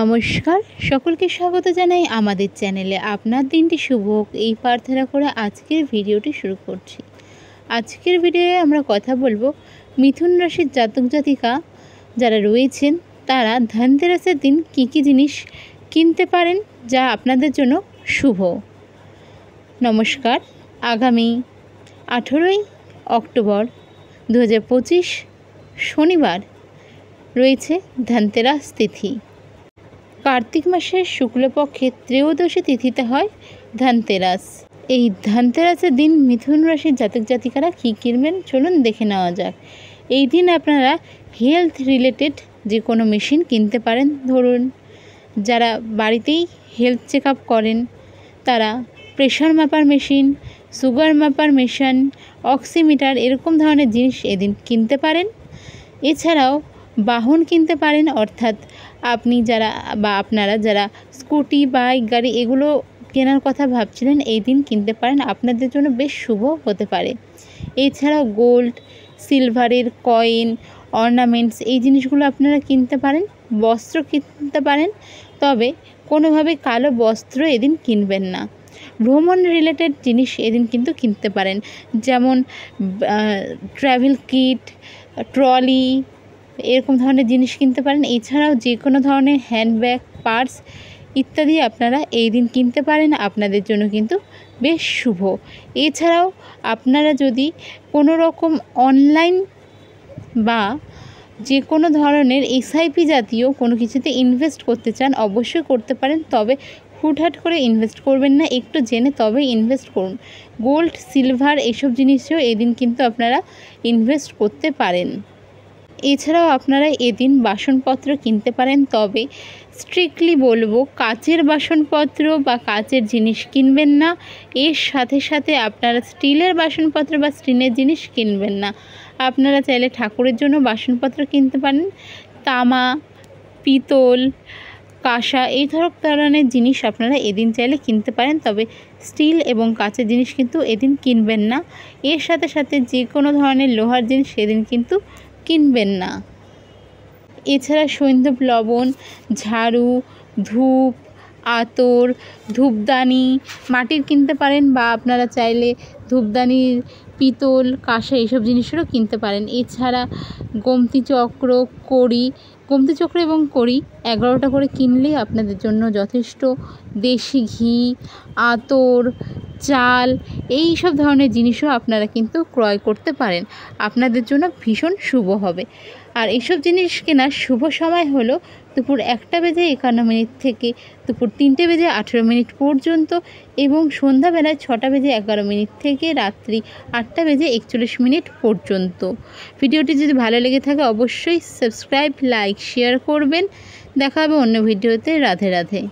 নমস্কার, সকলকে স্বাগত জানাই আমাদের চ্যানেলে। আপনার দিনটি শুভ হোক এই প্রার্থনা করে আজকের ভিডিওটি শুরু করছি। আজকের ভিডিওয়ে আমরা কথা বলবো মিথুন রাশির জাতক জাতিকা যারা রয়েছেন তারা ধনতেরাসের দিন কী কী জিনিস কিনতে পারেন যা আপনাদের জন্য শুভ। নমস্কার, আগামী 18ই অক্টোবর 2025 শনিবার রয়েছে ধনতেরাস তিথি। কার্তিক মাসের শুক্লপক্ষে ত্রয়োদশী তিথিতে হয় ধনতেরাস। এই ধনতেরাসের দিন মিথুন রাশির জাতক জাতিকারা কী কিনবেন চলুন দেখে নেওয়া যাক। এই দিন আপনারা হেলথ রিলেটেড যে কোনো মেশিন কিনতে পারেন। ধরুন যারা বাড়িতেই হেলথ চেক আপ করেন তারা প্রেশার মাপার মেশিন, সুগার মাপার মেশিন, অক্সিমিটার এরকম ধরনের জিনিস এদিন কিনতে পারেন। এছাড়াও বাহন কিনতে পারেন, অর্থাৎ আপনি যারা বা আপনারা যারা স্কুটি, বাইক, গাড়ি এগুলো কেনার কথা ভাবছিলেন এই দিন কিনতে পারেন, আপনাদের জন্য বেশ শুভ হতে পারে। এছাড়াও গোল্ড, সিলভারের কয়েন, অর্নামেন্টস এই জিনিসগুলো আপনারা কিনতে পারেন। বস্ত্র কিনতে পারেন, তবে কোনোভাবে কালো বস্ত্র এদিন কিনবেন না। ভ্রমণ রিলেটেড জিনিস এদিন কিন্তু কিনতে পারেন, যেমন ট্র্যাভেল কিট, ট্রলি এরকম ধরনের জিনিস কিনতে পারেন। এছাড়াও যে কোনো ধরনের হ্যান্ডব্যাগ, পার্স ইত্যাদি আপনারা এই দিন কিনতে পারেন, আপনাদের জন্য কিন্তু বেশ শুভ। এছাড়াও আপনারা যদি কোনো রকম অনলাইন বা যে কোনো ধরনের এসআইপি জাতীয় কোনো কিছুতে ইনভেস্ট করতে চান অবশ্যই করতে পারেন, তবে হুটহাট করে ইনভেস্ট করবেন না, একটু জেনে তবে ইনভেস্ট করুন। গোল্ড, সিলভার এইসব জিনিসেও এদিন কিন্তু আপনারা ইনভেস্ট করতে পারেন। এছাড়াও আপনারা এদিন বাসনপত্র কিনতে পারেন, তবে স্ট্রিক্টলি বলবো কাচের বাসনপত্র বা কাচের জিনিস কিনবেন না। এর সাথে সাথে আপনারা স্টিলের বাসনপত্র বা স্টিলের জিনিস কিনবেন না। আপনারা চাইলে ঠাকুরের জন্য বাসনপত্র কিনতে পারেন, তামা, পিতল, কাঁসা এই ধরনের জিনিস আপনারা এদিন চাইলে কিনতে পারেন, তবে স্টিল এবং কাঁচের জিনিস কিন্তু এদিন কিনবেন না। এর সাথে সাথে যে কোনো ধরনের লোহার জিনিস সেদিন কিন্তু কিনবেন না। এছাড়া সৈন্ধব লবণ, ঝাড়ু, ধূপ, আতর, ধূপদানি মাটির কিনতে পারেন, বা আপনারা চাইলে ধূপদানির পিতল, কাঁসা এইসব জিনিসেরও কিনতে পারেন। এছাড়া গোমতী চক্র, কড়ি, গোমতী চক্র এবং কড়ি 11টা করে কিনলেই আপনাদের জন্য যথেষ্ট। দেশি ঘি, আতর, চাল এই সব ধরনের জিনিসও আপনারা কিন্তু ক্রয় করতে পারেন, আপনাদের জন্য ভীষণ শুভ হবে। আর এইসব জিনিস কেনার শুভ সময় হলো দুপুর 1:51 থেকে দুপুর 3:18 পর্যন্ত এবং সন্ধ্যাবেলায় 6:11 থেকে রাত্রি 8:41 পর্যন্ত। ভিডিওটি যদি ভালো লেগে থাকে অবশ্যই সাবস্ক্রাইব, লাইক, শেয়ার করবেন। দেখা হবে অন্য ভিডিওতে। রাধে রাধে।